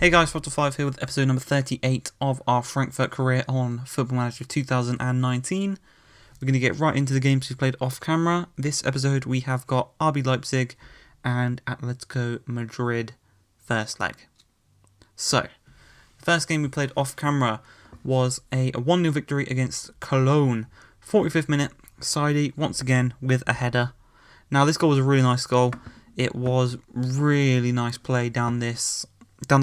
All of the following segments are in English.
Hey guys, Photo5 here with episode number 38 of our Frankfurt career on Football Manager 2019. We're going to get right into the games we played off camera. This episode we have got RB Leipzig and Atletico Madrid first leg. So, the first game we played off camera was a 1-0 victory against Cologne. 45th minute, Saidi once again with a header. Now this goal was a really nice goal. It was really nice play down the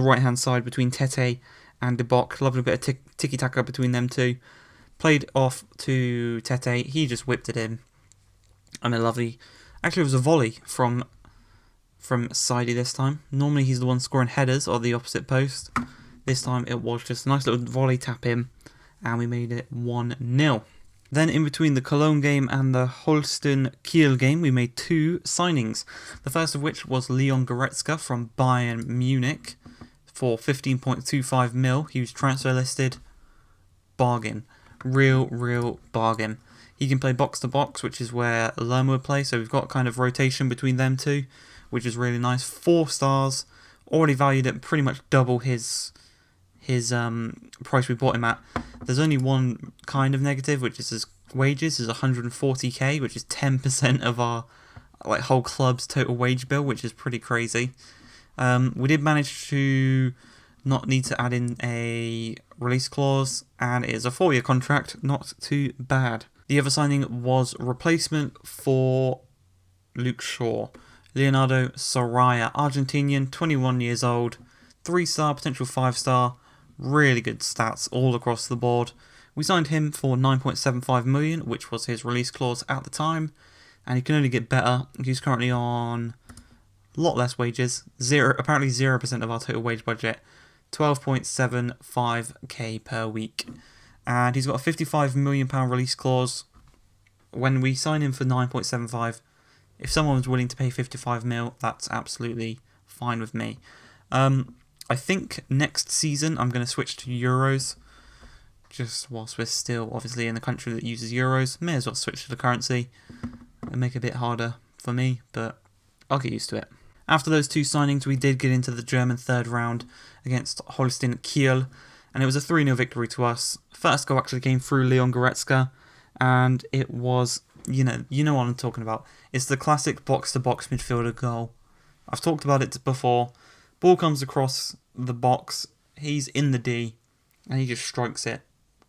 right hand side between Tete and De Bock. Lovely bit of tiki-taka between them two. Played off to Tete. He just whipped it in. And a lovely... Actually, it was a volley from Saidi this time. Normally he's the one scoring headers or the opposite post. This time it was just a nice little volley tap in. And we made it 1-0. Then in between the Cologne game and the Holstein-Kiel game, we made two signings. The first of which was Leon Goretzka from Bayern Munich for 15.25 mil. He was transfer listed. Bargain. Real bargain. He can play box to box, which is where Lerma would play. So we've got kind of rotation between them two, which is really nice. 4 stars. Already valued at pretty much double his price we bought him at. There's only one kind of negative, which is his wages is 140k, which is 10% of our whole club's total wage bill, which is pretty crazy. We did manage to not need to add in a release clause, and it is a 4-year contract, not too bad. The other signing was replacement for Luke Shaw. Leonardo Soraya, Argentinian, 21 years old, 3-star, potential 5-star, really good stats all across the board. We signed him for 9.75 million, which was his release clause at the time, and he can only get better. He's currently on a lot less wages, apparently 0% of our total wage budget, 12.75k per week, and he's got a 55 million pound release clause. When we sign him for 9.75, if someone was willing to pay 55 mil, that's absolutely fine with me. I think next season I'm going to switch to Euros, just whilst we're still obviously in the country that uses Euros. May as well switch to the currency and make it a bit harder for me, but I'll get used to it. After those two signings, we did get into the German third round against Holstein-Kiel, and it was a 3-0 victory to us. First goal actually came through Leon Goretzka, and it was, you know what I'm talking about. It's the classic box-to-box midfielder goal. I've talked about it before. Ball comes across the box, he's in the D, and he just strikes it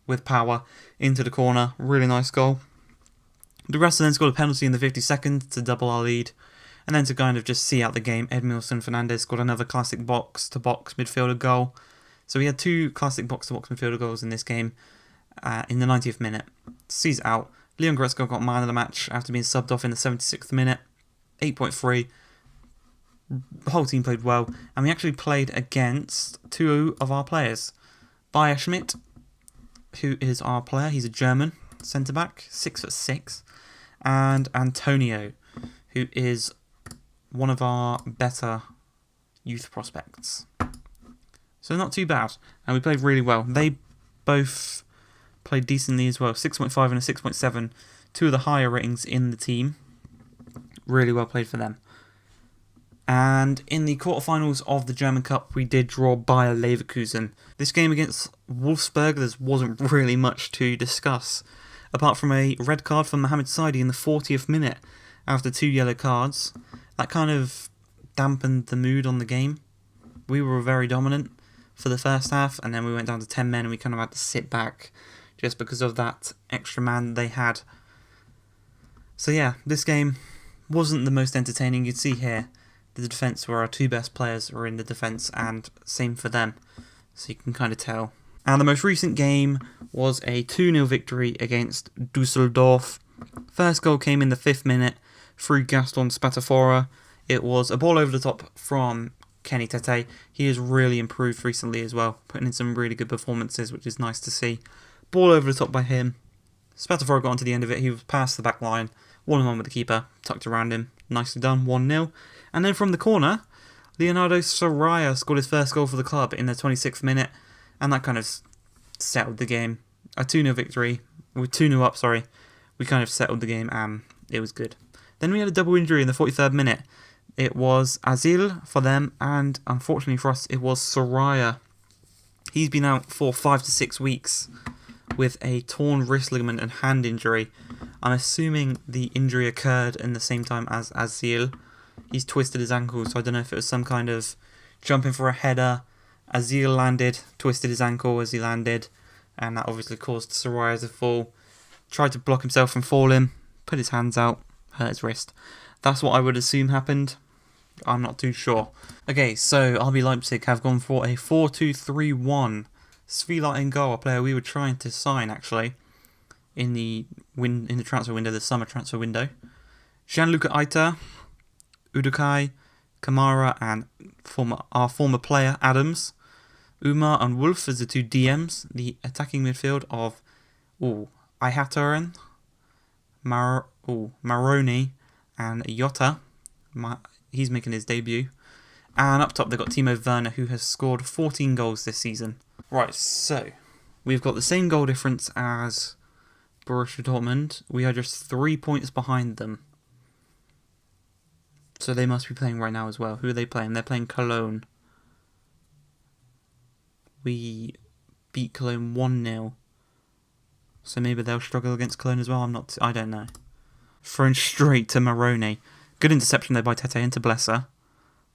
with power into the corner. Really nice goal. The rest of them scored a penalty in the 52nd to double our lead, and then to kind of just see out the game, Edmilson Fernandez scored another classic box-to-box midfielder goal. So we had 2 classic box-to-box midfielder goals in this game in the 90th minute. Sees it out. Leon Goretzka got man of the match after being subbed off in the 76th minute. 8.3. The whole team played well, and we actually played against 2 of our players. Bayer Schmidt, who is our player, he's a German centre-back, 6'6", and Antonio, who is one of our better youth prospects. So not too bad, and we played really well. They both played decently as well, 6.5 and a 6.7, 2 of the higher ratings in the team. Really well played for them. And in the quarterfinals of the German Cup, we did draw Bayer Leverkusen. This game against Wolfsburg, there wasn't really much to discuss, apart from a red card from Mohamed Saidi in the 40th minute after 2 yellow cards. That kind of dampened the mood on the game. We were very dominant for the first half, and then we went down to 10 men, and we kind of had to sit back just because of that extra man they had. So yeah, this game wasn't the most entertaining. You'd see here, the defence where our 2 best players were in the defence, and same for them, so you can kind of tell. And the most recent game was a 2-0 victory against Dusseldorf. First goal came in the 5th minute through Gaston Spatafora. It was a ball over the top from Kenny Tete. He has really improved recently as well, putting in some really good performances, which is nice to see. Ball over the top by him. Spatafora got onto the end of it. He was past the back line, 1-on-1 with the keeper, tucked around him. Nicely done, 1-0. And then from the corner, Leonardo Soraya scored his first goal for the club in the 26th minute, and that kind of settled the game. A 2-0 victory, with 2-0 up, we kind of settled the game, and it was good. Then we had a double injury in the 43rd minute. it was Azil for them, and unfortunately for us, it was Soraya. He's been out for 5 to 6 weeks with a torn wrist ligament and hand injury. I'm assuming the injury occurred in the same time as Azil. He's twisted his ankle, so I don't know if it was some kind of jumping for a header. Azil landed, twisted his ankle as he landed, and that obviously caused Soraya to fall. Tried to block himself from falling, put his hands out, hurt his wrist. That's what I would assume happened. I'm not too sure. Okay, so RB Leipzig have gone for a 4-2-3-1. Svila in goal, a player we were trying to sign actually in the transfer window, the summer transfer window. Gianluca Aita, Udukai, Kamara, and our former player Adams. Umar and Wolf as the two DMs. The attacking midfield of Ihataran, Maroni, and Jota. He's making his debut. And up top they've got Timo Werner, who has scored 14 goals this season. Right, so we've got the same goal difference as Borussia Dortmund. We are just 3 points behind them. So they must be playing right now as well. Who are they playing? They're playing Cologne. We beat Cologne 1-0. So maybe they'll struggle against Cologne as well. I don't know. Thrown straight to Maroni. Good interception there by Tete into Blesser.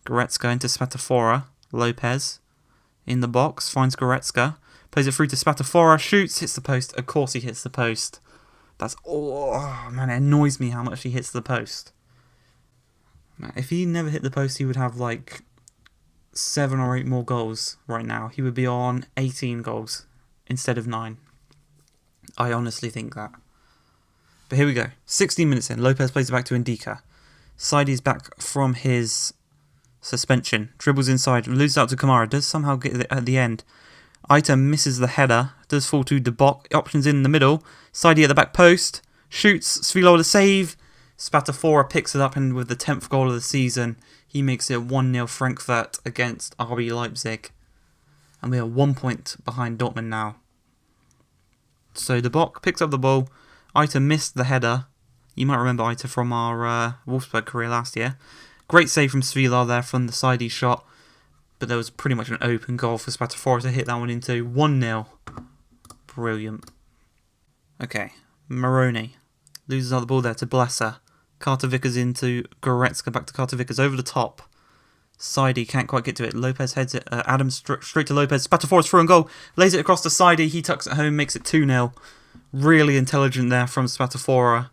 Goretzka into Spatafora. Lopez in the box. Finds Goretzka. Plays it through to Spatafora. Shoots. Hits the post. Of course he hits the post. Man, it annoys me how much he hits the post. Man, if he never hit the post, he would have like 7 or 8 more goals right now. He would be on 18 goals instead of 9. I honestly think that. But here we go. 16 minutes in. Lopez plays it back to Ndika. Sidey's back from his suspension. Dribbles inside. Loses out to Kamara. Does somehow get it at the end. Aita misses the header. Does fall to Debok. Options in the middle. Sidey at the back post. Shoots. Svilo with a save. Spatafora picks it up, and with the 10th goal of the season, he makes it 1-0 Frankfurt against RB Leipzig. And we are 1 point behind Dortmund now. So Debok picks up the ball. Aita missed the header. You might remember Aita from our Wolfsburg career last year. Great save from Svila there from the sidey shot. But there was pretty much an open goal for Spatafora to hit that one into. 1-0. Brilliant. Okay, Maroni loses out the ball there to Blesser. Carter Vickers into Goretzka, back to Carter Vickers, over the top. Sidey can't quite get to it. Lopez heads it. Adams straight to Lopez. Spatafora's through and goal. Lays it across to Sidey. He tucks it home, makes it 2-0. Really intelligent there from Spatafora.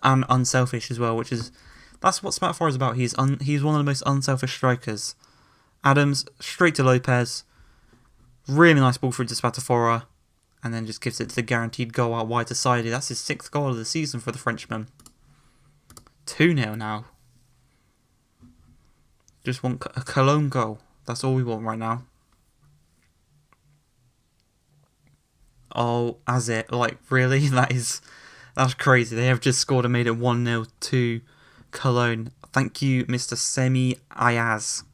And unselfish as well, that's what Spatafora is about. He's one of the most unselfish strikers. Adams straight to Lopez. Really nice ball through to Spatafora. And then just gives it to the guaranteed goal out wide to Sidey. That's his 6th goal of the season for the Frenchman. 2-0 now. Just want a Cologne goal. That's all we want right now. Oh, as it. Like, really? That's crazy. They have just scored and made it 1-0 to Cologne. Thank you, Mr. Semi Ayaz.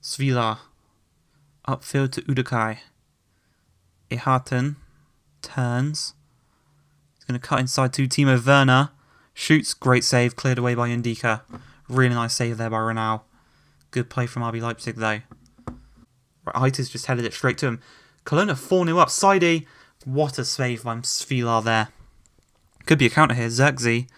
Svila. Upfield to Udukai. Ihaten turns. He's going to cut inside to Timo Werner. Shoots. Great save. Cleared away by Ndika. Really nice save there by Renau. Good play from RB Leipzig though. Right, Aita's just headed it straight to him. Cologne are 4-0 up. Sidey. What a save by Svila there. Could be a counter here. Zirkzee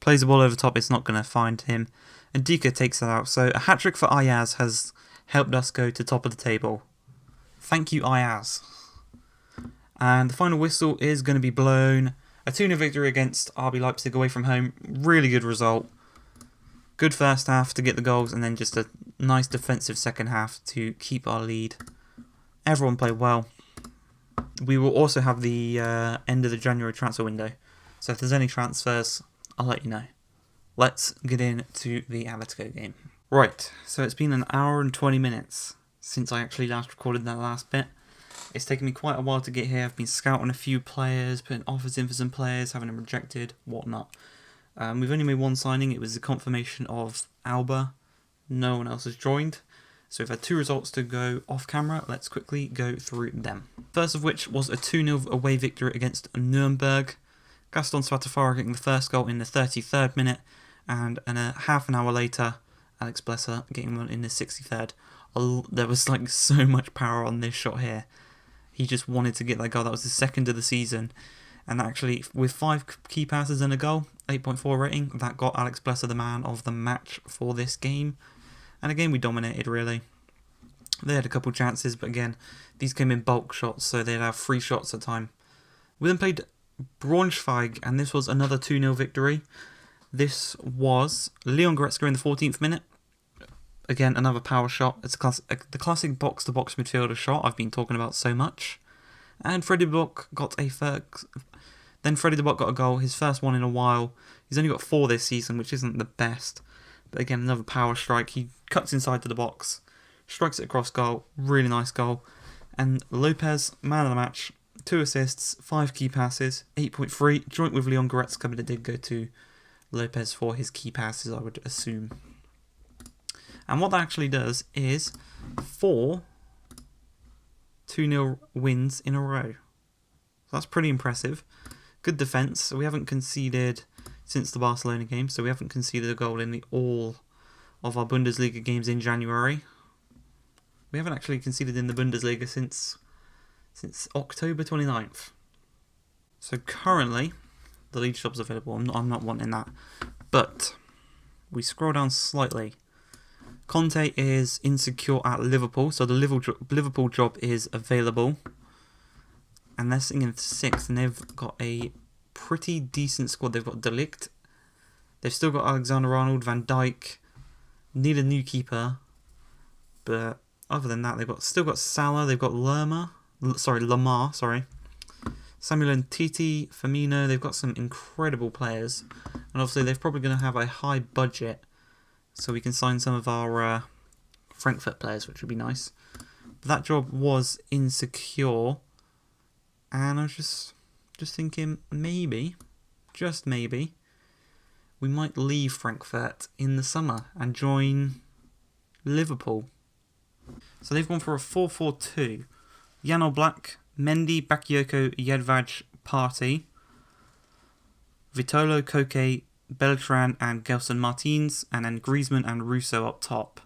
plays the ball over the top. It's not going to find him. And Ndika takes that out. So a hat-trick for Ayaz has helped us go to top of the table. Thank you, Ayaz. And the final whistle is going to be blown. A 2-0 victory against RB Leipzig away from home. Really good result. Good first half to get the goals, and then just a nice defensive second half to keep our lead. Everyone played well. We will also have the end of the January transfer window. So if there's any transfers, I'll let you know. Let's get into the Atletico game. Right, so it's been an hour and 20 minutes since I actually last recorded that last bit. It's taken me quite a while to get here. I've been scouting a few players, putting offers in for some players, having them rejected, whatnot. We've only made one signing. It was the confirmation of Alba. No one else has joined. So we've had 2 results to go off camera. Let's quickly go through them. First of which was a 2-0 away victory against Nuremberg. Gaston Spatafora getting the first goal in the 33rd minute. and half an hour later, Alex Blesser getting one in the 63rd. There was like so much power on this shot here. He just wanted to get that goal. That was the second of the season. And actually, with 5 key passes and a goal, 8.4 rating, that got Alex Blesser the man of the match for this game. And again, we dominated, really. They had a couple chances, but again, these came in bulk shots, so they'd have 3 shots at a time. We then played Braunschweig, and this was another 2-0 victory. This was Leon Goretzka in the 14th minute. Again, another power shot. It's the classic box-to-box midfielder shot I've been talking about so much. And Freddie de Bock got a goal, his first one in a while. He's only got 4 this season, which isn't the best. But again, another power strike. He cuts inside to the box, strikes it across goal. Really nice goal. And Lopez, man of the match, 2 assists, 5 key passes, 8.3, joint with Leon Goretzka, but it did go to Lopez for his key passes, I would assume. And what that actually does is 4 2-0 wins in a row. So that's pretty impressive. Good defence. So we haven't conceded since the Barcelona game, so we haven't conceded a goal in all of our Bundesliga games in January. We haven't actually conceded in the Bundesliga since October 29th. So currently, the league shop's available. I'm not wanting that. But we scroll down slightly. Conte is insecure at Liverpool, so the Liverpool job is available. And they're sitting in 6th, and they've got a pretty decent squad. They've got De Ligt. They've still got Alexander-Arnold, Van Dijk. Need a new keeper. But other than that, they've still got Salah. They've got Lamar. Samuel Umtiti, Firmino. They've got some incredible players. And obviously, they're probably going to have a high budget, so we can sign some of our Frankfurt players, which would be nice. But that job was insecure. And I was just thinking, maybe, just maybe, we might leave Frankfurt in the summer and join Liverpool. So they've gone for a 4-4-2. Jan Oblak, Mendy, Bakayoko, Jedvaj, Partey, Vitolo, Koke, Beltran and Gelson Martins, and then Griezmann and Russo up top.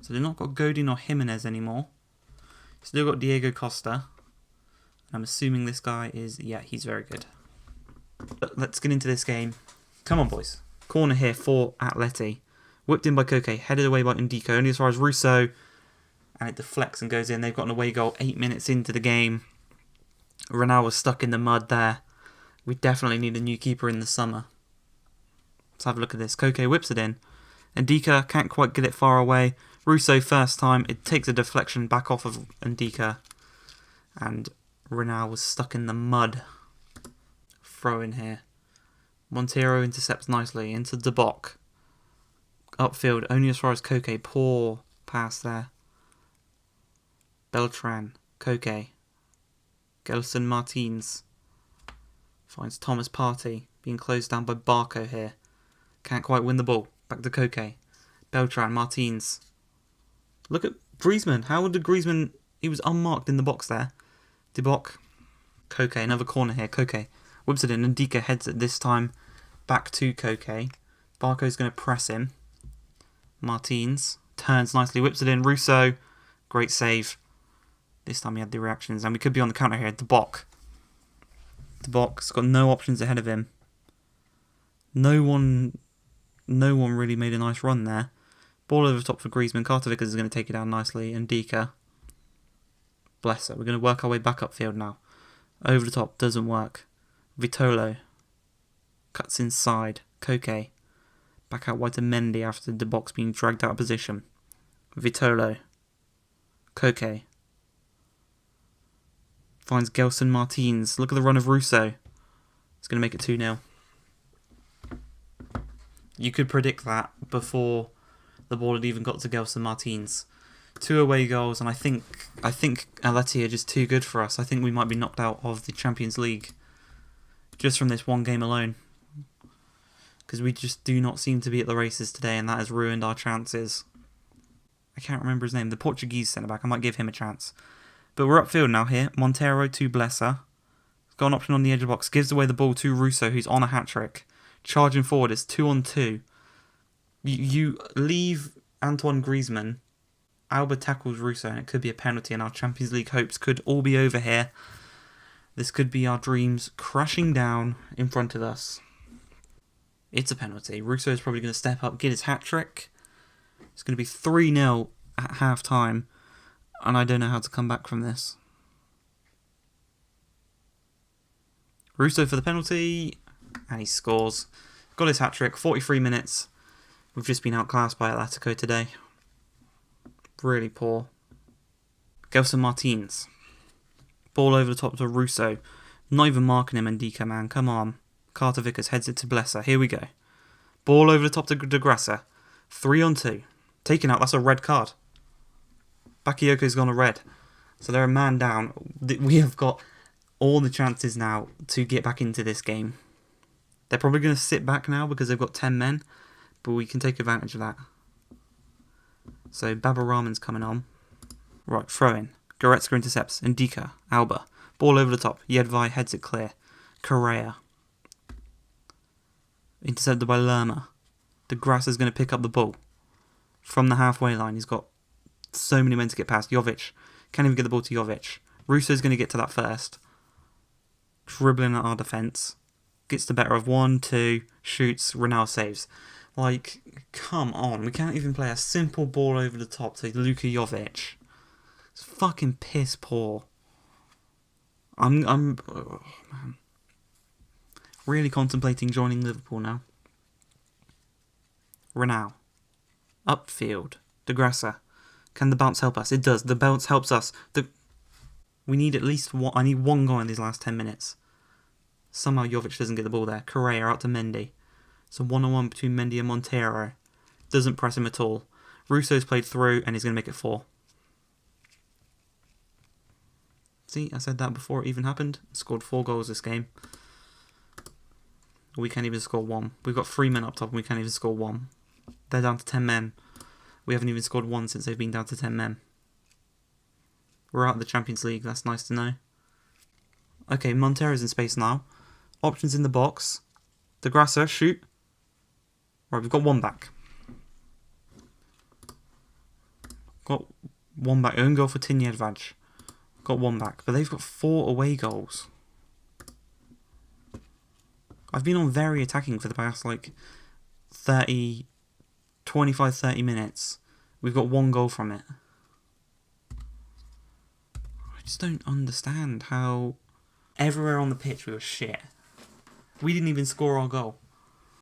So they've not got Godin or Jimenez anymore. Still got Diego Costa. I'm assuming this guy is, yeah, he's very good. But let's get into this game. Come on, boys. Corner here for Atleti. Whipped in by Koke, headed away by Ndiko, only as far as Russo, and it deflects and goes in. They've got an away goal 8 minutes into the game. Ronaldo was stuck in the mud there. We definitely need a new keeper in the summer. Let's have a look at this. Koke whips it in. Ndika can't quite get it far away. Russo first time. It takes a deflection back off of Ndika. And Ronaldo was stuck in the mud. Throw in here. Montero intercepts nicely into De Bock. Upfield only as far as Koke. Poor pass there. Beltran. Koke. Gelson Martins. Finds Thomas Partey. Being closed down by Barco here. Can't quite win the ball. Back to Koke. Beltran, Martins. Look at Griezmann. How did Griezmann... He was unmarked in the box there. De Bock. Koke, another corner here. Koke whips it in. Ndika heads it this time back to Koke. Barco's going to press him. Martins turns nicely. Whips it in. Russo. Great save. This time he had the reactions. And we could be on the counter here. De Bock. De Bock's got no options ahead of him. No one really made a nice run there. Ball over the top for Griezmann. Carter Vickers is going to take it down nicely. And Ndika. Bless her. We're going to work our way back upfield now. Over the top. Doesn't work. Vitolo. Cuts inside. Koke. Back out wide to Mendy after De Bock's being dragged out of position. Vitolo. Koke. Finds Gelson Martins. Look at the run of Russo. It's going to make it 2-0. You could predict that before the ball had even got to Gelson Martins. 2 away goals, and I think Atleti are just too good for us. I think we might be knocked out of the Champions League just from this one game alone. Because we just do not seem to be at the races today, and that has ruined our chances. I can't remember his name. The Portuguese centre-back. I might give him a chance. But we're upfield now here. Montero to Blesser. He's got an option on the edge of the box. Gives away the ball to Russo, who's on a hat-trick. Charging forward. It's 2-on-2. You leave Antoine Griezmann. Alba tackles Russo, and it could be a penalty, and our Champions League hopes could all be over here. This could be our dreams crashing down in front of us. It's a penalty. Russo is probably going to step up, get his hat-trick. It's going to be 3-0 at half-time, and I don't know how to come back from this. Russo for the penalty, and he scores. Got his hat-trick, 43 minutes. We've just been outclassed by Atletico today. Really poor. Gelson Martins. Ball over the top to Russo. Not even marking him, Ndika, man. Come on. Carter Vickers heads it to Blesser. Here we go. Ball over the top to De Grassa. 3-on-2. Taken out. That's a red card. Bakayoko's gone a red. So they're a man down. We have got all the chances now to get back into this game. They're probably going to sit back now because they've got 10 men. But we can take advantage of that. So Baba Rahman's coming on. Right, throw in. Goretzka intercepts. Ndika. Alba. Ball over the top. Yedvai heads it clear. Correa. Intercepted by Lerma. De Grassa's going to pick up the ball. From the halfway line. He's got so many men to get past. Jovic. Can't even get the ball to Jovic. Russo's going to get to that first. Dribbling at our defence. Gets the better of 1, 2. Shoots. Ronaldo saves. Like, come on. We can't even play a simple ball over the top to Luka Jovic. It's fucking piss poor. Oh, man. Really contemplating joining Liverpool now. Ronaldo. Upfield. De Grassa. Can the bounce help us? It does. The bounce helps us. We need at least one. I need one goal in these last 10 minutes. Somehow Jovic doesn't get the ball there. Correa out to Mendy. It's a 1-on-1 between Mendy and Montero. Doesn't press him at all. Russo's played through and he's going to make it 4. See, I said that before it even happened. Scored 4 goals this game. We can't even score 1. We've got 3 men up top and we can't even score 1. They're down to 10 men. We haven't even scored 1 since they've been down to 10 men. We're out of the Champions League. That's nice to know. Okay, Montero's in space now. Options in the box. De Grassa, shoot. Right, we've got 1 back. Got 1 back. Own goal for Tinjedvaj. Got 1 back. But they've got 4 away goals. I've been on very attacking for the past, 25-30 minutes. We've got 1 goal from it. I just don't understand how everywhere on the pitch we were shit. We didn't even score our goal.